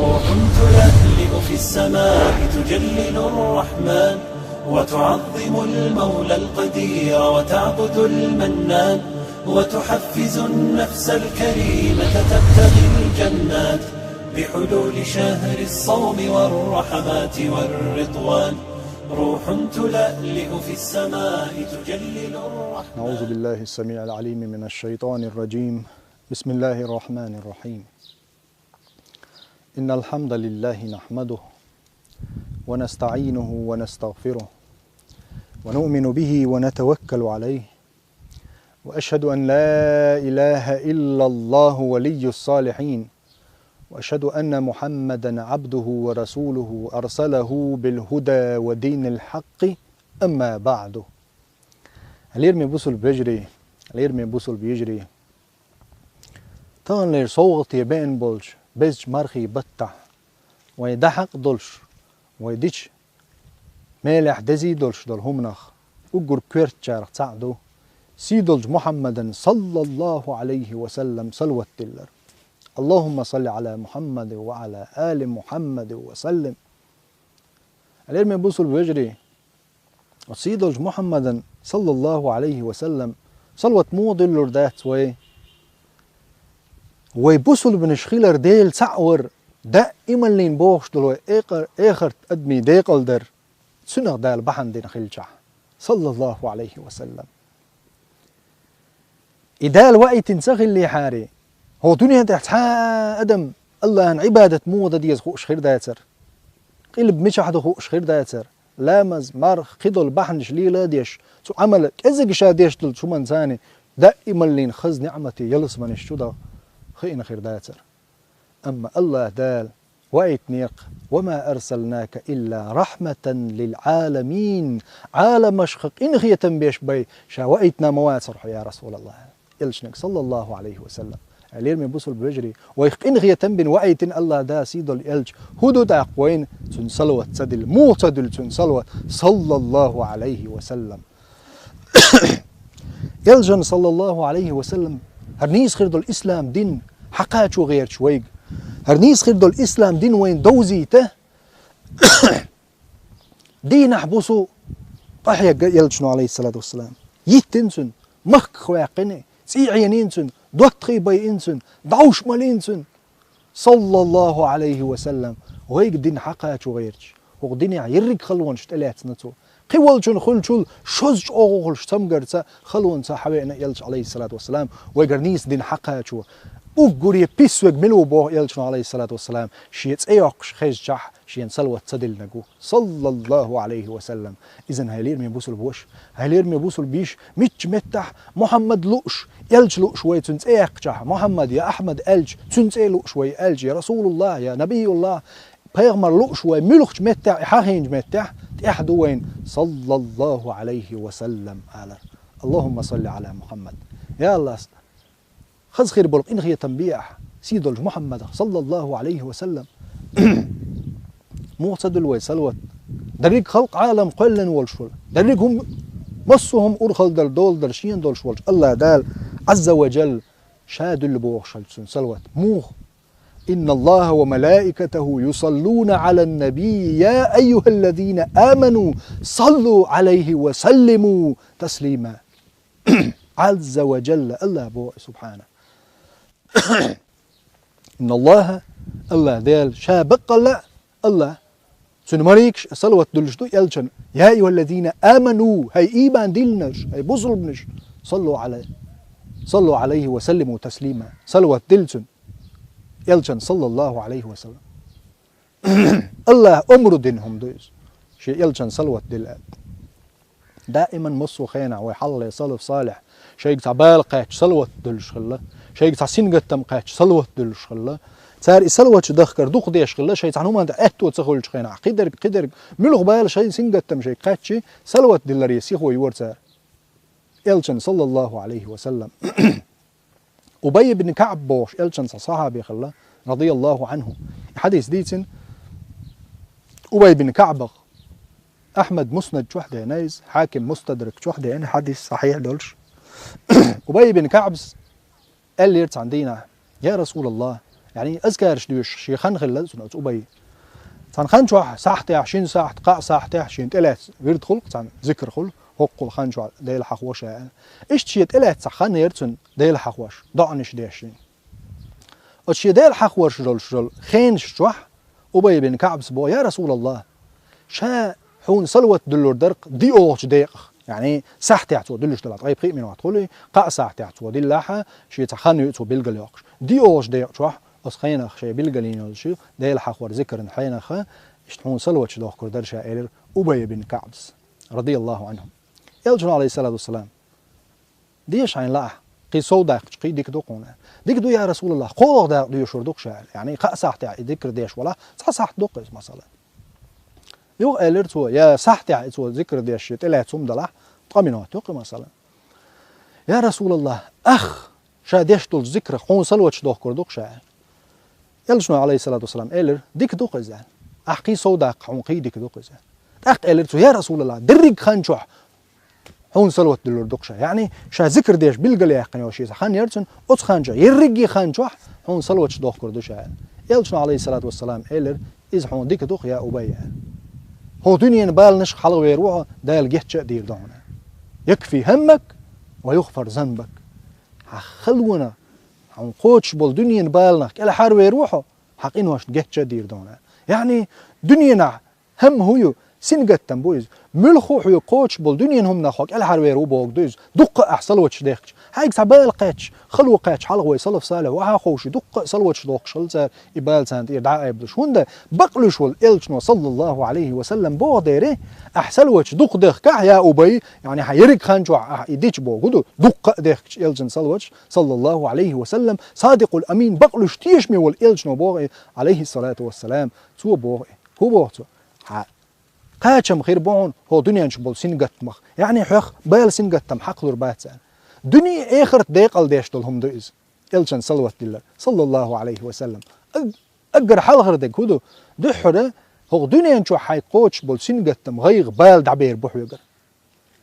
روح تلألئ في السماء تجلل الرحمن وتعظم المولى القدير وتعبد المنان وتحفز النفس الكريمة تبتغي الجنات بحلول شهر الصوم والرحمات والرضوان. روح تلألئ في السماء تجلل الرحمن. أعوذ بالله السميع العليم من الشيطان الرجيم. بسم الله الرحمن الرحيم. إن الحمد لله نحمده ونستعينه ونستغفره ونؤمن به ونتوكل عليه، وأشهد أن لا إله إلا الله ولي الصالحين، وأشهد أن محمدا عبده ورسوله أرسله بالهدى ودين الحق. أما بعد. اليرمي بوصل بيجري، اليرمي بوصل بيجري تانلر صوت يبين بولش بيج مرخي بتح ويدحق دولش ويديش مالح دزي دولش دول همنخ أجر كيرت جارق تعدو سيدولج محمدا صلى الله عليه وسلم صلوة تلر. اللهم صل على محمد وعلى آل محمد وسلم. اليرمي بوصل بيجري سيدولج محمدا صلى الله عليه وسلم صلوة مو دلر دات ويبوصل بنشخيلر ديل سعور دائما لين بوخش دلو اخر ادمي ديقل در سنغ دال بحن دين خلجح صلى الله عليه وسلم. إدال وقت تنسخ اللي حاري هو دنيا تحت ادم الله ان عبادة موضة ديز خوش خير داتر قلب مش حد خوش خير داتر لامز مر خدل بحن شليلا ديش سو عمل ازق شاديش دل شو منساني دائما لين خز نعمتي يلص من الشدة خينا خير داتر. أما الله دال وقت نيق وما أرسلناك إلا رحمة للعالمين عالم مشخق إن خي تنبيش بي شا وقتنا مواد صرح يا رسول الله إلشنك صلى الله عليه وسلم. اليرمي بوصل بيجري ويخ إن خي تنبين وقت الله دا سيدو الإلج هدو دا قوين تنسلوة تدل مو تدل تنسلوة صلى الله عليه وسلم. يلجن صلى الله عليه وسلم هرنيس خير دو الإسلام دين حقات شو غير شويق هرنيس خير دو الإسلام دين وين دوزيته دين أحبسو طحيا يلجنو عليه الصلاة والسلام يتنسن مخ خواقني سيعينينسن دوت خيبي إنسن دعوش مالينسن صلى الله عليه وسلم. وهيك دين حقات شو غيرش هو دين يرق خلوان شتلات نتو قولشون خلشول شوز أوغلش تمجرت خلون صحابينا يلش عليه الصلاة والسلام ويقرنيس دين حقها شو وقولي بيسوق ملو بوه يلشون عليه الصلاة والسلام شيت أيقش خيج جح شين سلوة تدل نجو صلى الله عليه وسلم. إذن هيلير ميبوسل بوش هيلير ميبوسل بيش مش متح محمد لوش يلش لوش شوي تنت أيق جح محمد يا أحمد ألج تنت لوش شوي ألج يا رسول الله يا نبي الله بيغمر لوش شوي ملوش متح حاهين متح تحدوين صلى الله عليه وسلم على اللهم صل على محمد. يا الله خذ خير بلق إن هي تنبيح سيدولج محمد صلى الله عليه وسلم معتدل ويسلوت دريق خلق عالم قلن والشول دريقهم مصهم أرخل در دول در شين دول شولج الله دال عز وجل شاد البوخ سلوت موخ إن الله وملائكته يصلون على النبي يا أيها الذين آمنوا صلوا عليه وسلموا تسليما. عز وجل الله بو سبحانه إن الله دال شابق الله سنمريكش صلوات دلشتو يلشن يا أيها الذين آمنوا هاي إيمان دلنش هاي بصل بنش صلوا عليه وسلموا تسليما صلوات دلشن يلشن صلى الله عليه وسلم. الله أمر دينهم دويس شيء يلشن صلوات دل دائما مصو خينا ويحل صلف صالح شيء تعبال قاتش صلوات دلش خلا شيء تعسين قتم قاتش صلوات دلش خلا صار صلوات دخكر دوق ديش خلا شيء تعنوم عند أهتو تسخولش خينا قدر ملغ بال شيء سين قتم شيء قاتش صلوات دل ريسيخ ويور صار يلشن صلى الله عليه وسلم. أبي بن كعب بوش يلشن صحابي خلا رضي الله عنه حديث ديتن أبي بن كعب أحمد مسند شوحدة نايز حاكم مستدرك شوحدة يعني حديث صحيح دولش. أبي بن كعب قال لي عندنا يا رسول الله يعني أذكرش ديوش شي خن خلل سنة أبي تان خن شو ساعت عشرين ساعة قا ساعت عشرين تلات ورد خلق تان ذكر خل حق الخن شو ديل حقوش إيش شيء تلات خن يرتن ديل حقوش ضعنش ديشين أشي ديل حقوش شرول خين شوح أبي بن كعب سبوا يا رسول الله شا حون صلوت دلور درق دي أوش ديق يعني ساعت يعتو دلش دلات غيب خير من وقتولي قا ساعت يعتو دي لاحة شيء تخن يعتو بالقليقش دي أوش ديق شوح أسخينخ شيء بالقلين وشيء ديل حقور ذكر حينخ اشتحون صلوة شدوخ كردر شائر أبي بن كعب رضي الله عنهم يلجن عليه الصلاة والسلام ديش عين لا قي صودق قي ديك دوقنا ديك دو يا رسول الله قوغ دا دو يشردوك شائر يعني قا ساعت ذكر ديش ولا صح دوق مثلا يو قالرتو يا ساعت ذكر ديش تلا تصوم دلا طمنوا توق مثلا يا رسول الله أخ شا ديش دول ذكر قون صلوة شدوخ كردوك شائر يلجن عليه الصلاة والسلام قالر ديك دوق زان أحقي صودق عنقي ديك دوق زان أخ قالرتو يا رسول الله درج خنشوح هون صلوة دلور دوقشة يعني شا ذكر ديش بالقلي يقني وشي خان يرتن أتس خانجا يرجي خانجوح هون صلوة دوق كردوشة يلجن عليه الصلاة والسلام قالر إذا هون ديك دوق يا أبي هو دنيا بال نش حلق ويروح دال جهت دير دونه يكفي همك ويغفر ذنبك خلونا عن قوتش بول دنيا بالنك إلى حار ويروحه حقين واش جهت دير دونه يعني دنيا هم هو سنقتم بويز ملخو حيو قوتش بول دنيا هم نخوك إلى حار ويرو بوك دويز دق أحصل وتش ديخش هايك تعبال قاتش خلو قاتش حلق ويصلف صالح وها خوش دق صلوتش دوق شلزر إبال سانت يدعى يبدش هوندا بقلش والإلشنو صلى الله عليه وسلم بو ديري أحسل وتش دق ديخ كح يا أبي يعني حيرك خانجو يديش بو قدو دق ديخش إلشن صلوتش صلى الله عليه وسلم صادق الأمين بقلش تيشمي والإلشنو بو عليه الصلاة والسلام تو بو هو بو قاچم خير بون هو دنيا نشبول سنقتمخ يعني حخ بال سنقتم حق لور باتسان دنيا اخر ديقل ديشتل هم دويز إلشان صلوات الله صلى الله عليه وسلم أقر حلغر ديك هدو دحرة هو دنيا نشو حي قوتش بول سنقتم غيغ بال دعبير بوحو يقر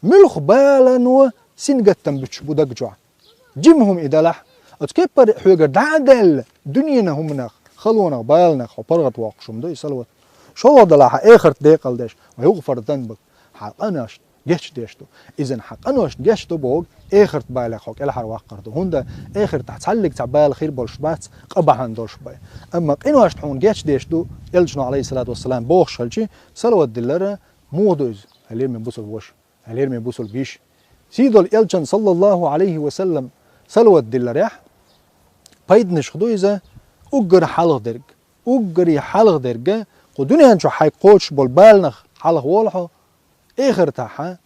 ملخ بالانو سنقتم بتشبو دق جوع جمهم إذا لح اتكبر حيقر دعدل دنيا هم نخ خلونا بالنخ وبرغت واقشم دوي صلوات شو ضلها آخر ديقل ديش ويغفر ذنبك حقناش جيش ديشتو إذن حقناش جيشتو بوق آخر بالك خوك إلى حر وقردو هوندا آخر تحتسلك تعبال خير بالشبات قبحان دورش باي أما إنواش تحون جيش ديشتو يلجنو عليه الصلاة والسلام بوخ شلشي صلوات دلرة مودوز هلير من بوسل وش هلير من بوسل بيش سيدو يلجن صلى الله عليه وسلم صلوات دلرة بايد نشخدو إذا أجر حلق درج أجر حلق درجة قدوني هنشو حي قوتش بالبالنخ حلق والحو آخر تاحا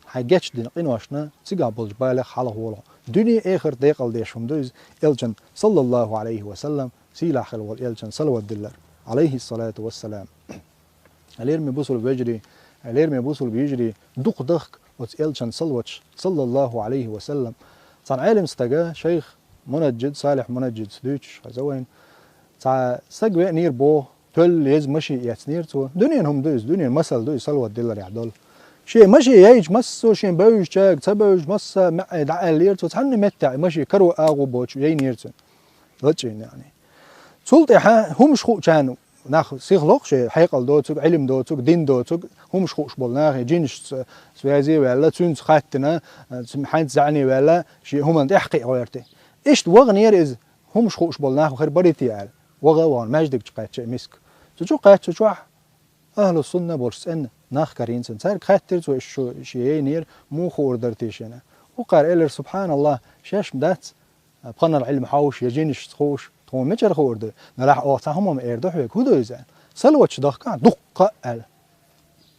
حي جاتش دين قينواشنا سيقا بلج بالخ حلق والحو دوني آخر ديقل ديشهم دوز إلجن صلى الله عليه وسلم سيلا خل والإلجن صلوات دلر عليه الصلاة والسلام علير مبوصل بيجري علير مبوصل بيجري دوق دخك وت إلجن صلواتش صلى الله عليه وسلم صان عالم استجا شيخ منجد صالح منجد سدوش هزوين تا سجوا نير بو تل يز مشي يتنير تو دنيا هم دوز دنيا مسألة دوز صلوات دلر يعدل شيء مشي يعيش مسو شيء بوج شاك تبوج مس مع دعاء لير تو تحن متع مشي كرو أغو بوش ينير تو لطشين يعني سلطة هم شخو كانوا ناخ سيخلق شيء حيقل دوتك علم دوتك دين دوتك هم شخوش بولناخ جينش سوازي ولا تونس خاتنا حين زعني ولا شيء هم أنت أحقي غيرته إيش توغنير إز هم شخوش بولناخ وخير بريتي على وغوان ماجدك تقات شيء مسك تجو قات تجو أهل السنة بورسن ناخ كارين سنسار خاتر تو شو شيء نير مو خور درتيشنا وقال إلر سبحان الله شاش مدات بقنا العلم حوش يجينش تخوش تو مجر خورده نراح أوتهم إيرده هيك هدو إذا سلوتش دقة دقة ال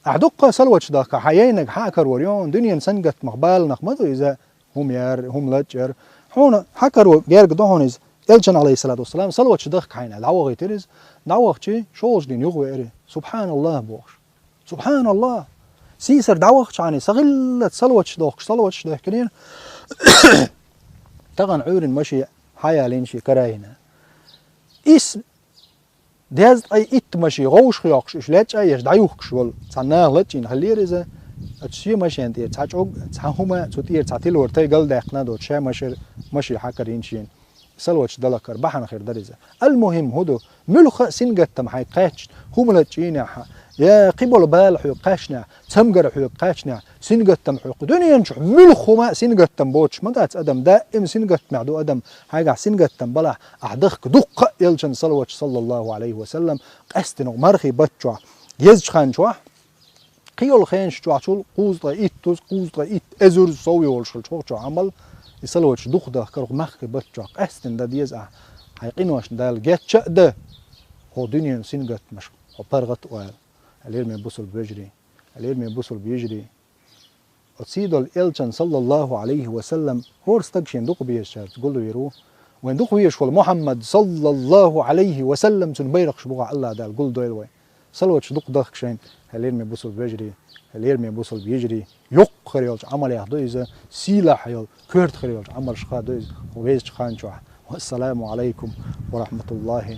أعدقة سلوتش دقة حيينك حاكر وريون دنيا سنجت مقبال نخمدو إذا هم يار هم لجر هون حكروا جارك دهون إذا إلجن عليه الصلاة والسلام سلوتش دقة حين دعوة غيترز دعوة شيء شوش دين يغوي إري سبحان الله بوش سبحان الله سيسر دعوة يعني سغلت سلوتش دقة كنين تغن عور مشي حيالين شي كراينا إس دهز أي إتمشي غوش خياقش إشلاتش أيش دعيوخش وال صنّاه لاتشين خلير إذا أتشي ماشي أنتي تحجوج تحهما تطير تعتيل ورتاي قل داقنا دوت شيء ماشي حكرين شين سلوش دلكر بحنا خير درزة المهم هدو ملخ سنجتم حي قاتش هم لتشينا يا قبل بالح يقاشنا تمجر يقاشنا سنجتم حق دنيا نشوف ملخ ما سنجتم بوتش ما قاعد أدم دائم سنجت معدو أدم حاجة سنجتم بلا أحدق دق يلجن سلوش صلى الله عليه وسلم قستنو مرخي بتشوا يزج خان شوا قيل خانش شوا شول قوز طيت توز قوز طيت أزور صوي والشل شوا عمل يسلوش دخ ده كرق مرخي بتشوا قستن ده ديز حيقينوش دال جت شأده هو دنيا سنجت مش هو برغت وال العلم يبصل بيجري العلم يبصل بيجري وسيدو الإلشان صلى الله عليه وسلم هو استقشين دق بيشار تقول له يروح وين دق بيشول محمد صلى الله عليه وسلم سنبيرق شبوع الله دال قول دويل وين سلوش دق دخشين العلم يبصل بيجري العلم يبصل بيجري يق خريج عمل يحضيزه سلاح يل كرت خريج عمل شخاديز وبيز خانشوا والسلام عليكم ورحمة الله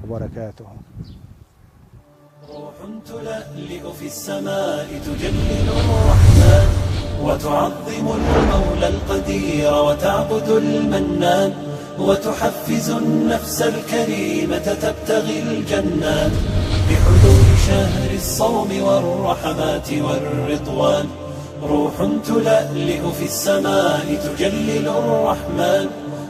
وبركاته. روح تلألئ في السماء تجلل الرحمن وتعظم المولى القدير وتعبد المنان وتحفز النفس الكريمة تبتغي الجنان بحلول شهر الصوم والرحمات والرضوان. روح تلألئ في السماء تجلل الرحمن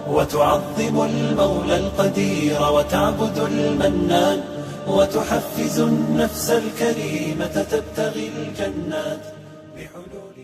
وتعظم المولى القدير وتعبد المنان وتحفز النفس الكريمة تبتغي الجنات بحلول